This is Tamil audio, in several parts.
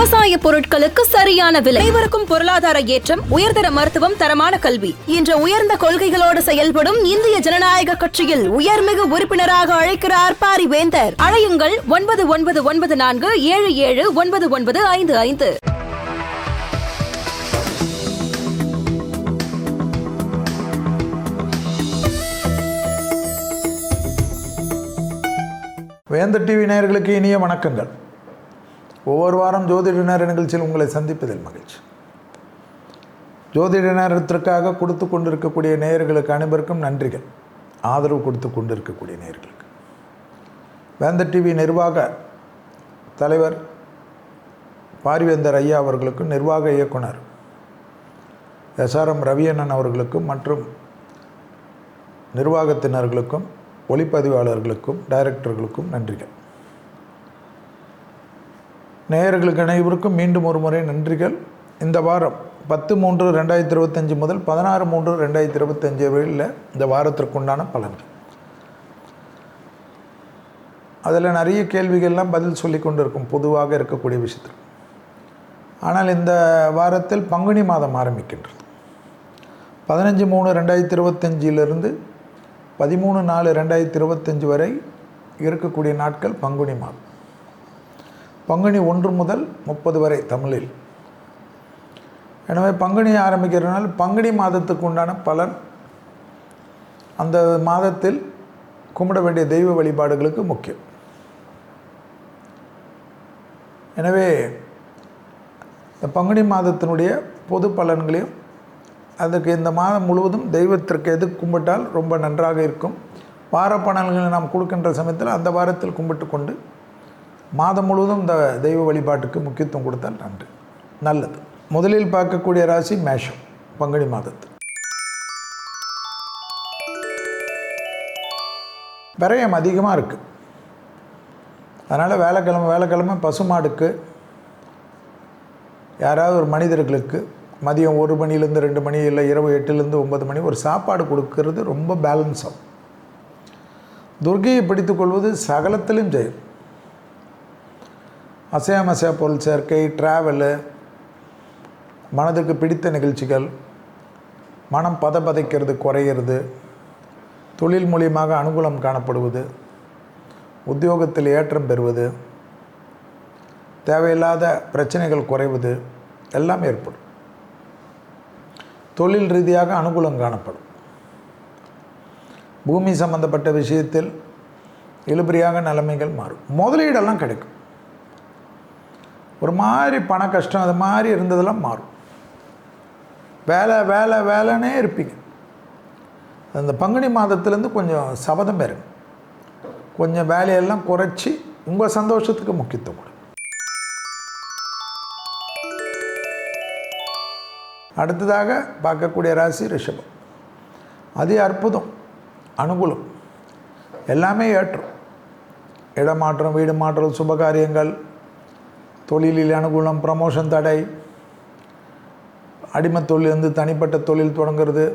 விவசாய பொருட்களுக்கு சரியான விலை. அனைவருக்கும் பொருளாதார ஏற்றம், உயர்தர மருத்துவம், தரமான கல்வி என்ற உயர்ந்த கொள்கைகளோடு செயல்படும் இந்திய ஜனநாயக கட்சியில் உயர்மிகு உறுப்பினராக அழைக்கிறார் பாரிவேந்தர். அழையுங்கள் 9994779955. வேந்தர் டிவி நேயர்களுக்கு இனிய வணக்கங்கள். ஒவ்வொரு வாரம் ஜோதிட நேர நிகழ்ச்சியில் உங்களை சந்திப்பதில் மகிழ்ச்சி. ஜோதிட நேரத்திற்காக கொடுத்து கொண்டிருக்கக்கூடிய நேயர்களுக்கு அனைவருக்கும் நன்றிகள். ஆதரவு கொடுத்து கொண்டிருக்கக்கூடிய நேயர்களுக்கு வேந்தர் டிவி நிர்வாக தலைவர் பாரிவேந்தர் ஐயா அவர்களுக்கும், நிர்வாக இயக்குனர் SRM ரவியண்ணன் அவர்களுக்கும் மற்றும் நிர்வாகத்தினர்களுக்கும், ஒளிப்பதிவாளர்களுக்கும், டைரக்டர்களுக்கும் நன்றிகள். நேயர்களுக்கு அனைவருக்கும் மீண்டும் ஒரு முறை நன்றிகள். இந்த வாரம் 10/3/2025 முதல் 16/3/2025 வரையில் இந்த வாரத்திற்குண்டான பலன்கள். அதில் நிறைய கேள்விகள்லாம் பதில் சொல்லி கொண்டு இருக்கும் பொதுவாக இருக்கக்கூடிய விஷயத்தில். ஆனால் இந்த வாரத்தில் பங்குனி மாதம் ஆரம்பிக்கின்றது. 15/3/2025 13/4/2025 வரை இருக்கக்கூடிய நாட்கள் பங்குனி மாதம். பங்குனி 1 முதல் 30 வரை தமிழில். எனவே பங்குனி ஆரம்பிக்கிறதுனால பங்குனி மாதத்துக்கு உண்டான பலன், அந்த மாதத்தில் கும்பிட வேண்டிய தெய்வ வழிபாடுகளுக்கு முக்கியம். எனவே இந்த பங்குனி மாதத்தினுடைய பொது பலன்களையும், அதுக்கு இந்த மாதம் முழுவதும் தெய்வத்திற்கு எது கும்பிட்டால் ரொம்ப நன்றாக இருக்கும், வார பலன்களை நாம் கொடுக்கின்ற சமயத்தில் அந்த வாரத்தில் கும்பிட்டு கொண்டு மாதம் முழுவதும் இந்த தெய்வ வழிபாட்டுக்கு முக்கியத்துவம் கொடுத்தால் நல்லது. முதலில் பார்க்கக்கூடிய ராசி மேஷம். பங்குனி மாதத்தில் விரயம் அதிகமாக இருக்குது. அதனால் வேலைக்கிழமை பசுமாடுக்கு, யாராவது ஒரு மனிதர்களுக்கு மதியம் 1 மணிலேருந்து 2 மணி, இல்லை இரவு 8லேருந்து 9 மணி ஒரு சாப்பாடு கொடுக்கறது ரொம்ப பேலன்ஸ் ஆகும். துர்க்கையை பிடித்துக்கொள்வது சகலத்திலும் ஜெயம். அசையா பொருள் சேர்க்கை, ட்ராவலு, மனதுக்கு பிடித்த நிகழ்ச்சிகள், மனம் பதைக்கிறது குறையிறது, தொழில் மூலியமாக அனுகூலம் காணப்படுவது, உத்தியோகத்தில் ஏற்றம் பெறுவது, தேவையில்லாத பிரச்சனைகள் குறைவது எல்லாம் ஏற்படும். தொழில் ரீதியாக அனுகூலம் காணப்படும். பூமி சம்பந்தப்பட்ட விஷயத்தில் இழுபறியாக நிலைமைகள் மாறும். முதலீடெல்லாம் கிடைக்கும். ஒரு மாதிரி பண கஷ்டம் அது மாதிரி இருந்ததெல்லாம் மாறும். வேலைன்னே இருப்பீங்க. அந்த பங்குனி மாதத்துலேருந்து கொஞ்சம் சபதம் பெறுங்க. கொஞ்சம் வேலையெல்லாம் குறைச்சி உங்கள் சந்தோஷத்துக்கு முக்கியத்துவம் கொடுங்க. அடுத்ததாக பார்க்கக்கூடிய ராசி ரிஷபம். அதி அற்புதம், அனுகூலம், எல்லாமே ஏற்றம். இடமாற்றம், வீடு மாற்றம், சுபகாரியங்கள், தொழிலில் அனுகூலம், ப்ரமோஷன் தடை, அடிமை தொழிலிருந்து தனிப்பட்ட தொழில் தொடங்கிறது,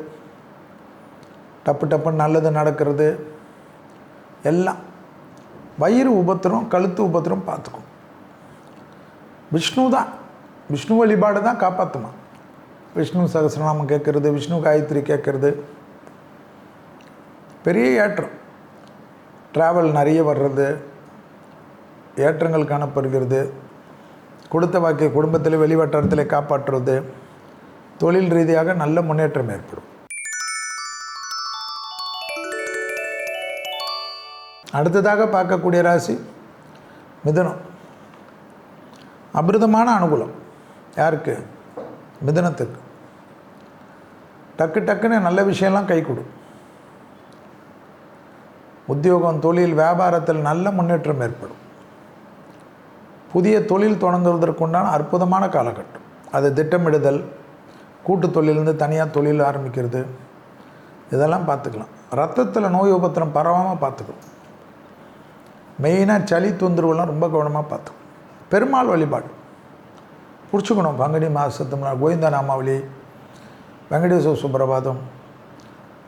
டப்புன்னு நல்லது நடக்கிறது, எல்லாம். வயிறு உபத்திரம், கழுத்து உபத்திரம் பார்த்துக்கும். விஷ்ணு வழிபாடு தான் காப்பாற்றுமா. விஷ்ணு சகஸ்ரநாமம் கேட்குறது, விஷ்ணு காயத்ரி கேட்குறது, பெரிய ஏற்றம். ட்ராவல் நிறைய வர்றது, ஏற்றங்கள் காணப்படுகிறது. கொடுத்த வாக்கை குடும்பத்தில் வெளிவட்டாரத்தில் காப்பாற்றுறது, தொழில் ரீதியாக நல்ல முன்னேற்றம் ஏற்படும். அடுத்ததாக பார்க்கக்கூடிய ராசி மிதுனம். அபிருதமான அனுகூலம். யாருக்கு? மிதுனத்துக்கு. டக்குன்னு நல்ல விஷயம்லாம் கை கொடு. உத்தியோகம், தொழில், வியாபாரத்தில் நல்ல முன்னேற்றம் ஏற்படும். புதிய தொழில் தொடங்குவதற்குண்டான அற்புதமான காலகட்டம். அது திட்டமிடுதல், கூட்டு தொழிலிருந்து தனியாக தொழில் ஆரம்பிக்கிறது, இதெல்லாம் பார்த்துக்கலாம். ரத்தத்தில் நோய் உபத்திரம் பரவாமல் பார்த்துக்கணும். மெயினாக சளி தொந்தரவுலாம் ரொம்ப கவனமாக பார்த்துக்கணும். பெருமாள் வழிபாடு பிடிச்சிக்கணும். பங்குனி மாதத்து முன்னாடி கோவிந்த நாமாவளி, வெங்கடேஸ்வர சுப்ரபாதம்,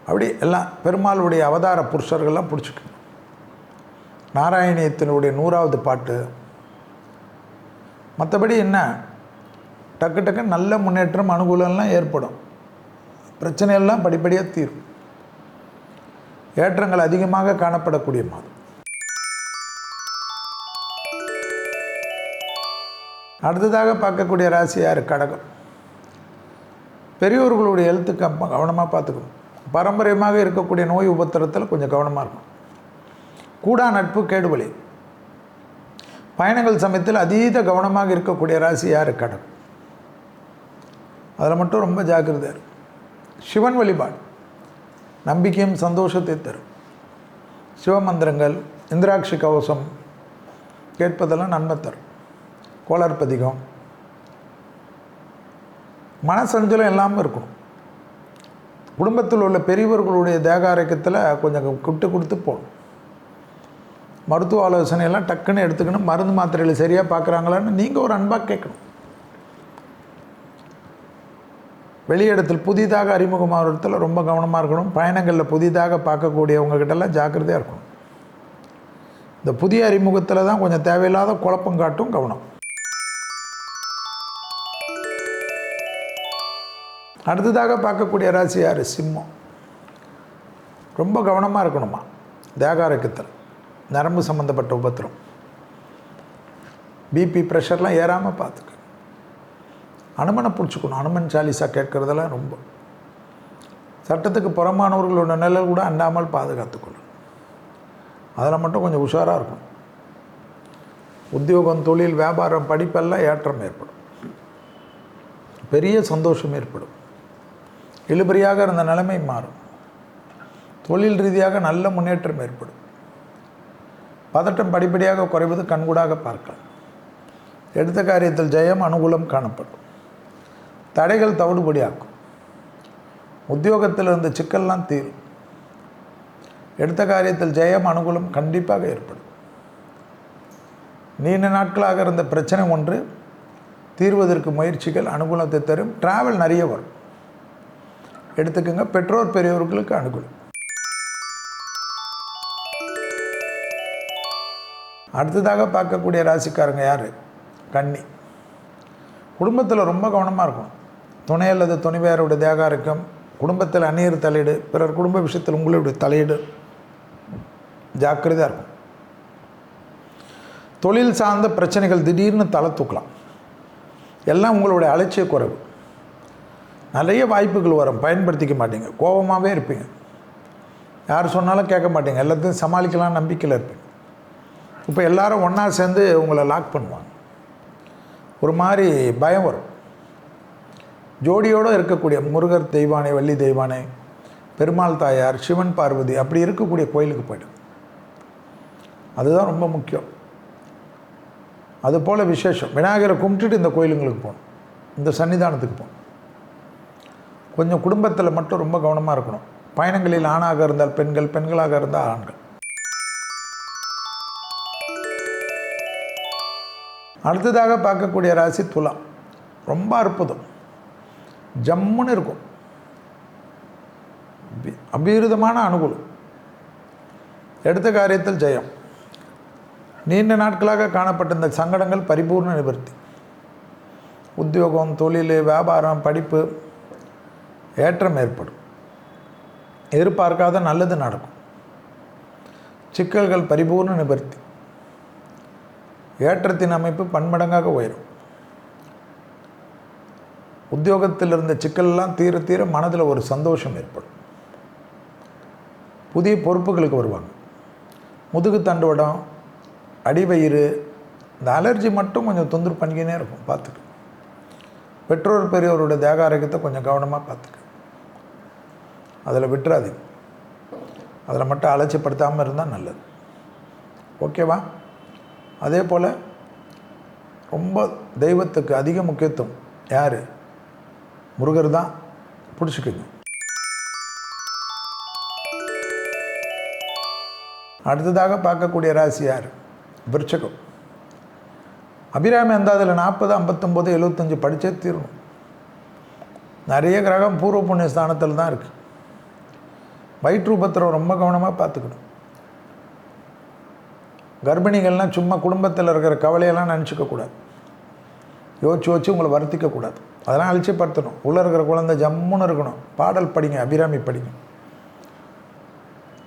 அப்படி எல்லாம் பெருமாளுடைய அவதார புருஷர்கள்லாம் பிடிச்சிக்கணும். நாராயணியத்தினுடைய 100வது பாட்டு, மற்றபடி என்ன, டக்கு டக்குன்னு நல்ல முன்னேற்றம் அனுகூலம்லாம் ஏற்படும். பிரச்சனையெல்லாம் படிப்படியாக தீரும். ஏற்றங்கள் அதிகமாக காணப்படக்கூடிய மாதம். அடுத்ததாக பார்க்கக்கூடிய ராசி யார்? கடகம். பெரியோர்களுடைய ஹெல்த்துக்கு கவனமாக பார்த்துக்கணும். பாரம்பரியமாக இருக்கக்கூடிய நோய் உபத்திரத்தில் கொஞ்சம் கவனமாக இருக்கும். கூடா நட்பு கேடுவலி. பயணங்கள் சமயத்தில் அதீத கவனமாக இருக்கக்கூடிய ராசி யார்? கடகம். அதில் மட்டும் ரொம்ப ஜாக்கிரதையாக இருக்கும். சிவன் வழிபாடு நம்பிக்கையும் சந்தோஷத்தை தரும். சிவமந்திரங்கள், இந்திராட்சி கவசம் கேட்பதெல்லாம் நன்மை தரும். கோளற்பதிகம், மனசஞ்சலம் இல்லாமல் இருக்கணும். குடும்பத்தில் உள்ள பெரியவர்களுடைய தேக ஆரோக்கியத்தில் கொஞ்சம் விட்டு கொடுத்து போகணும். மருத்துவ ஆலோசனையெல்லாம் டக்குன்னு எடுத்துக்கணும். மருந்து மாத்திரைகள் சரியாக பார்க்குறாங்களான்னு நீங்கள் ஒரு அன்பாக கேட்கணும். வெளியிடத்தில் புதிதாக அறிமுகமாகறதுல ரொம்ப கவனமாக இருக்கணும். பயணங்களில் புதிதாக பார்க்கக்கூடியவங்ககிட்டலாம் ஜாக்கிரதையாக இருக்கணும். இந்த புதிய அறிமுகத்தில் தான் கொஞ்சம் தேவையில்லாத குழப்பம் காட்டும். கவனம். அடுத்ததாக பார்க்கக்கூடிய ராசி யார்? சிம்மம். ரொம்ப கவனமாக இருக்கணுமா தேகாரோக்கியத்தில். நரம்பு சம்மந்தப்பட்ட உபத்திரம், பிபி, ப்ரெஷர்லாம் ஏறாமல் பார்த்துக்க. அனுமனை பிடிச்சிக்கணும். அனுமன் சாலிசா கேட்குறதெல்லாம் ரொம்ப. சட்டத்துக்கு புறமானவர்களோட நிழல் கூட அண்டாமல் பாதுகாத்துக்கொள்ளணும். அதில் மட்டும் கொஞ்சம் உஷாராக இருக்கும். உத்தியோகம், தொழில், வியாபாரம், படிப்பெல்லாம் ஏற்றம் ஏற்படும். பெரிய சந்தோஷம் ஏற்படும். இழுபறியாக இருந்த நிலைமை மாறும். தொழில் ரீதியாக நல்ல முன்னேற்றம் ஏற்படும். பதட்டம் படிப்படியாக குறைவது கண்கூடாக பார்க்கலாம். எடுத்த காரியத்தில் ஜெயம், அனுகூலம் காணப்படும். தடைகள் தவிடுபடியாக்கும். உத்தியோகத்தில் இருந்த சிக்கல்லாம் தீரும். எடுத்த காரியத்தில் ஜெயம், அனுகூலம் கண்டிப்பாக ஏற்படும். நீண்ட நாட்களாக இருந்த பிரச்சனை ஒன்று தீர்வதற்கு முயற்சிகள் அனுகூலத்தை தரும். டிராவல் நிறைய வரும். எடுத்துக்கோங்க. பெற்றோர் பெரியவர்களுக்கு அனுகூலம். அடுத்ததாக பார்க்கக்கூடிய ராசிக்காரங்க யார்? கன்னி. குடும்பத்தில் ரொம்ப கவனமாக இருக்கும். துணை அல்லது துணைவியாருடைய தேகாரோக்கியம், குடும்பத்தில் அந்நியர் தலையீடு, பிறர் குடும்ப விஷயத்தில் உங்களுடைய தலையீடு ஜாக்கிரதையாக இருக்கும். தொழில் சார்ந்த பிரச்சனைகள் திடீர்னு தலை தூக்கலாம். எல்லாம் உங்களுடைய அலட்சிய குறைவு. நிறைய வாய்ப்புகள் வரும், பயன்படுத்திக்க மாட்டீங்க. கோபமாகவே இருப்பீங்க. யார் சொன்னாலும் கேட்க மாட்டீங்க. எல்லாத்தையும் சமாளிக்கலாம் நம்பிக்கையில் இருப்பீங்க. இப்போ எல்லாரும் ஒன்றா சேர்ந்து உங்களை லாக் பண்ணுவாங்க. ஒரு மாதிரி பயம் வரும். ஜோடியோடு இருக்கக்கூடிய முருகர் தெய்வானை, வள்ளி தெய்வானை, பெருமாள் தாயார், சிவன் பார்வதி அப்படி இருக்கக்கூடிய கோயிலுக்கு போய்டும். அதுதான் ரொம்ப முக்கியம். அதுபோல் விசேஷம். விநாயகரை கும்பிட்டுட்டு இந்த கோயிலுங்களுக்கு போகணும், இந்த சன்னிதானத்துக்கு போகணும். கொஞ்சம் குடும்பத்தில் மட்டும் ரொம்ப கவனமாக இருக்கணும். பயணங்களில் ஆணாக இருந்தால் பெண்கள், பெண்களாக இருந்தால் ஆண்கள். அடுத்ததாக பார்க்கக்கூடிய ராசி துலாம். ரொம்ப அற்புதம். ஜம்முன்னு இருக்கும். அபீரிதமான அனுகூலம். எடுத்த காரியத்தில் ஜெயம். நீண்ட நாட்களாக காணப்பட்ட இந்த சங்கடங்கள் பரிபூர்ண நிவர்த்தி. உத்தியோகம், தொழில், வியாபாரம், படிப்பு ஏற்றம் ஏற்படும். எதிர்பார்க்காத நல்லது நடக்கும். சிக்கல்கள் பரிபூர்ண நிவர்த்தி. ஏற்றத்தின் அமைப்பு பன்மடங்காக உயரும். உத்தியோகத்தில் இருந்த சிக்கல்லாம் தீர தீர மனதில் ஒரு சந்தோஷம் ஏற்படும். புதிய பொறுப்புகளுக்கு வருவாங்க. முதுகு தண்டுவடம், அடிவயிறு, இந்த அலர்ஜி மட்டும் கொஞ்சம் தொந்தரவு பண்ணிக்கினே இருக்கும். பார்த்துக்க. பெற்றோர் பெரியவருடைய தேக ஆரோக்கியத்தை கொஞ்சம் கவனமாக பார்த்துக்க. அதில் விட்டுறாதீங்க. அதில் மட்டும் அலட்சியப்படுத்தாமல் இருந்தால் நல்லது. ஓகேவா? அதே போல் ரொம்ப தெய்வத்துக்கு அதிக முக்கியத்துவம். யார்? முருகர் தான். பிடிச்சிக்குங்க. அடுத்ததாக பார்க்கக்கூடிய ராசி யார்? விருச்சகம். அபிராமி அந்தாதில் 40, 59, 75 படித்தே தீரணும். நிறைய கிரகம் பூர்வ புண்ணிய ஸ்தானத்தில் தான் இருக்குது. வயிற்று உபத்திரம் ரொம்ப கவனமாக பார்த்துக்கணும். கர்ப்பிணிகள்லாம் சும்மா குடும்பத்தில் இருக்கிற கவலையெல்லாம் நினச்சிக்கக்கூடாது. யோசிச்சு உங்களை வருத்திக்கக்கூடாது. அதெல்லாம் அலட்சியப்படுத்தணும். உள்ளே இருக்கிற குழந்தை ஜம்முன்னு இருக்கணும். பாடல் படிங்க, அபிராமி படிங்க,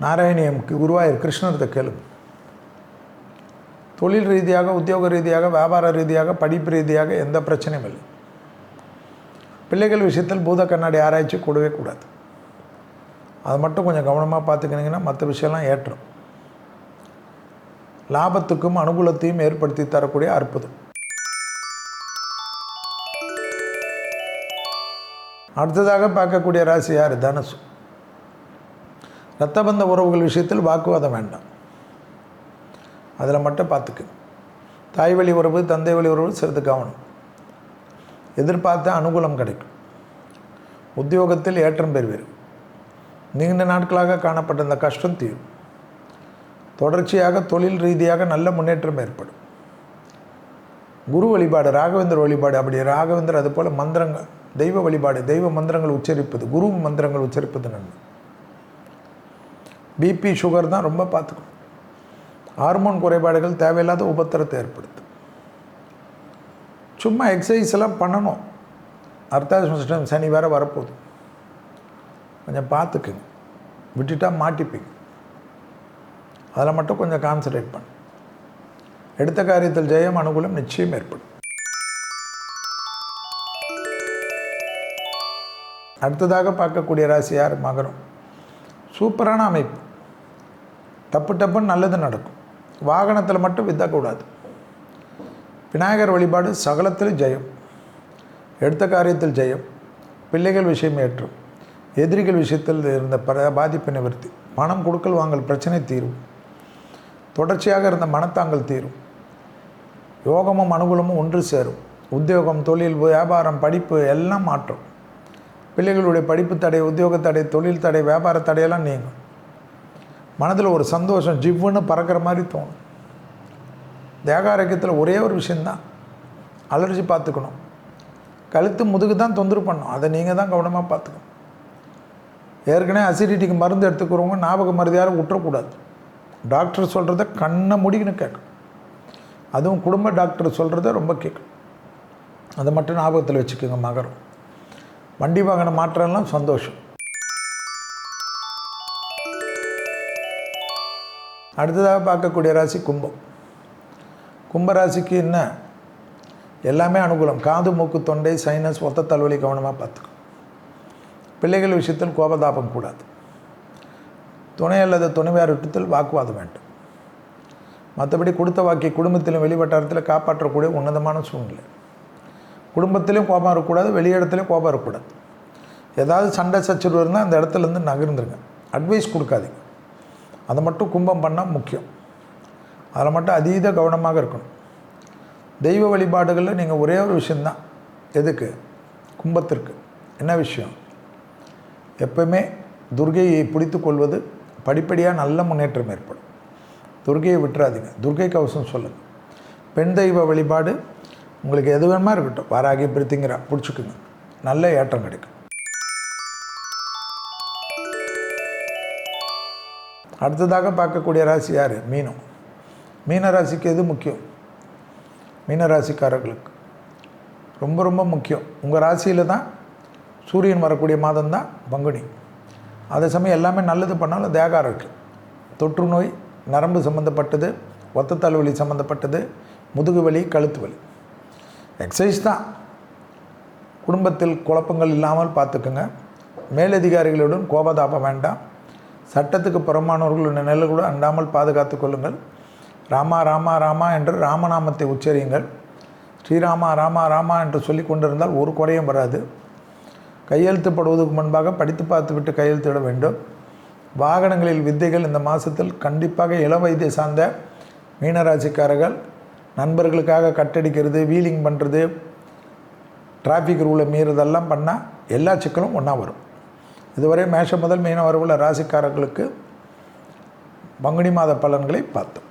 நாராயணியம், குருவாயூர் கிருஷ்ணரத்தை கேளுங்க. தொழில் ரீதியாக, உத்தியோக ரீதியாக, வியாபார ரீதியாக, படிப்பு ரீதியாக எந்த பிரச்சனையும் இல்லை. பிள்ளைகள் விஷயத்தில் பூத கண்ணாடி ஆராய்ச்சி கூடவே கூடாது. அதை மட்டும் கொஞ்சம் கவனமாக பார்த்துக்கினீங்கன்னா மற்ற விஷயம்லாம் ஏற்றும். லாபத்துக்கும் அனுகூலத்தையும் ஏற்படுத்தி தரக்கூடிய அற்புதம். அடுத்ததாக பார்க்கக்கூடிய ராசி யார்? தனுசு. இரத்தபந்த உறவுகள் விஷயத்தில் வாக்குவாதம் வேண்டாம். அதில் மட்டும் பார்த்துக்கு. தாய் வழி உறவு, தந்தை வழி உறவு சிறிது கவனம். எதிர்பார்த்த அனுகூலம் கிடைக்கும். உத்தியோகத்தில் ஏற்றம் பெறுவீர். நீண்ட நாட்களாக காணப்பட்ட இந்த கஷ்டம் தீரும். தொடர்ச்சியாக தொழில் ரீதியாக நல்ல முன்னேற்றம் ஏற்படும். குரு வழிபாடு, ராகவேந்தர் வழிபாடு. அப்படி ராகவேந்தர் அதுபோல் மந்திரங்கள், தெய்வ வழிபாடு, தெய்வ மந்திரங்கள் உச்சரிப்பது, குரு மந்திரங்கள் உச்சரிப்பது நன்மை. பிபி சுகர் தான் ரொம்ப பார்த்துக்கணும். ஹார்மோன் குறைபாடுகள் தேவையில்லாத உபத்திரத்தை ஏற்படுத்தும். சும்மா எக்ஸசைஸ் எல்லாம் பண்ணணும். அர்த்தாஷ்டம் சனி வேறு வரப்போகுது, கொஞ்சம் பார்த்துக்குங்க. விட்டுட்டால் மாட்டிப்பீங்க. அதில் மட்டும் கொஞ்சம் கான்சன்ட்ரேட் பண்ணு. எடுத்த காரியத்தில் ஜெயம், அனுகூலம் நிச்சயம் ஏற்படும். அடுத்ததாக பார்க்கக்கூடிய ராசி யார்? மகரம். சூப்பரான அமைப்பு. டப்புன்னு நல்லது நடக்கும். வாகனத்தில் மட்டும் வித்தக்கூடாது. விநாயகர் வழிபாடு சகலத்தில் ஜெயம். எடுத்த காரியத்தில் ஜெயம். பிள்ளைகள் விஷயம் ஏற்றும். எதிரிகள் விஷயத்தில் இருந்த பாதிப்பு நிவர்த்தி. பணம் கொடுக்கல் வாங்கல் பிரச்சனை தீரும். தொடர்ச்சியாக இருந்த மனத்தாங்கல் தீரும். யோகமும் அனுகூலமும் ஒன்று சேரும். உத்தியோகம், தொழில், வியாபாரம், படிப்பு எல்லாம் மாற்றும். பிள்ளைகளுடைய படிப்பு தடை, உத்தியோக தடை, தொழில் தடை, வியாபார தடையெல்லாம் நீங்கும். மனதில் ஒரு சந்தோஷம் ஜிவ்வுன்னு பறக்கிற மாதிரி தோணும். தேக ஆரோக்கியத்தில் ஒரே ஒரு விஷயந்தான், அலர்ஜி பார்த்துக்கணும். கழுத்து முதுகு தான் தொந்தரவு பண்ணணும். அதை நீங்கள் தான் கவனமாக பார்த்துக்கணும். ஏற்கனவே அசிடிட்டிக்கு மருந்து எடுத்துக்கிறவங்க ஞாபக மருந்து யாரும் விட்டுறக்கூடாது. டாக்டர் சொல்கிறத கண்ணை முடிக்கன்னு கேட்கணும். அதுவும் குடும்ப டாக்டர் சொல்கிறத ரொம்ப கேட்கணும். அதை மட்டும் ஞாபகத்தில் வச்சுக்கோங்க. மகரம். வண்டி வாகன மாற்றம்லாம் சந்தோஷம். அடுத்ததாக பார்க்கக்கூடிய ராசி கும்பம். கும்பராசிக்கு என்ன? எல்லாமே அனுகூலம். காது, மூக்கு, தொண்டை, சைனஸ், ஒத்த தலைவலி கவனமாக பார்த்துக்கும். பிள்ளைகள் விஷயத்தில் கோபதாபம் கூடாது. துணை அல்லது துணைவியார் விட்டத்தில் வாக்குவாதம் வேண்டும். மற்றபடி கொடுத்த வாக்கி குடும்பத்திலும் வெளிவட்டாரத்தில் காப்பாற்றக்கூடிய உன்னதமான சூழ்நிலை. குடும்பத்திலையும் கோபம் இருக்கக்கூடாது, வெளியிடத்துலையும் கோபம் இருக்கக்கூடாது. ஏதாவது சண்டை சச்சரவு இருந்தால் அந்த இடத்துலேருந்து நகர்ந்துருங்க. அட்வைஸ் கொடுக்காதீங்க. அதை மட்டும் கும்பம் பண்ணால் முக்கியம். அதில் மட்டும் அதீத கவனமாக இருக்கணும். தெய்வ வழிபாடுகளில் நீங்கள் ஒரே ஒரு விஷயந்தான். எதுக்கு? கும்பத்திற்கு. என்ன விஷயம்? எப்பவுமே துர்க்கையை பிடித்து கொள்வது. படிப்படியாக நல்ல முன்னேற்றம் ஏற்படும். துர்க்கையை விட்டுறாதீங்க. துர்க்கை கவசம் சொல்லுங்கள். பெண் தெய்வ வழிபாடு உங்களுக்கு எது வேணுமா இருக்கட்டும். வாராகி, பிரித்திங்கிறா பிடிச்சிக்குங்க. நல்ல ஏற்றம் கிடைக்கும். அடுத்ததாக பார்க்கக்கூடிய ராசி யார்? மீனம். மீன ராசிக்கு எது முக்கியம்? மீன ராசிக்காரர்களுக்கு ரொம்ப ரொம்ப முக்கியம். உங்கள் ராசியில் தான் சூரியன் வரக்கூடிய மாதம் தான் பங்குனி. அதே சமயம் எல்லாமே நல்லது பண்ணாலும் தேக ஆரோக்கியம், தொற்று நோய், நரம்பு சம்மந்தப்பட்டது, ஒத்த தலைவலி சம்மந்தப்பட்டது, முதுகு வலி, கழுத்து வலி. எக்ஸசைஸ் தான். குடும்பத்தில் குழப்பங்கள் இல்லாமல் பார்த்துக்குங்க. மேலதிகாரிகளுடன் கோபதாபம் வேண்டாம். சட்டத்துக்கு புறமானவர்களுடைய நிலை கூட அண்டாமல் பாதுகாத்து கொள்ளுங்கள். ராமா ராமா ராமா என்று ராமநாமத்தை உச்சரியுங்கள். ஸ்ரீராமா ராமா ராமா என்று சொல்லி கொண்டிருந்தால் ஒரு குறையும் வராது. கையெழுத்துப்படுவதற்கு முன்பாக படித்து பார்த்துவிட்டு கையெழுத்திட வேண்டும். வாகனங்களில் வித்தைகள் இந்த மாதத்தில் கண்டிப்பாக இளவயதை சார்ந்த மீனராசிக்காரர்கள் நண்பர்களுக்காக கட்டடிக்கிறது, வீலிங் பண்ணுறது, டிராஃபிக் ரூலை மீறதெல்லாம் பண்ணால் எல்லா சிக்கலும் ஒன்றா வரும். இதுவரை மேஷம் முதல் மீன வரவுள்ள ராசிக்காரர்களுக்கு பங்குனி மாத பலன்களை பார்த்தோம்.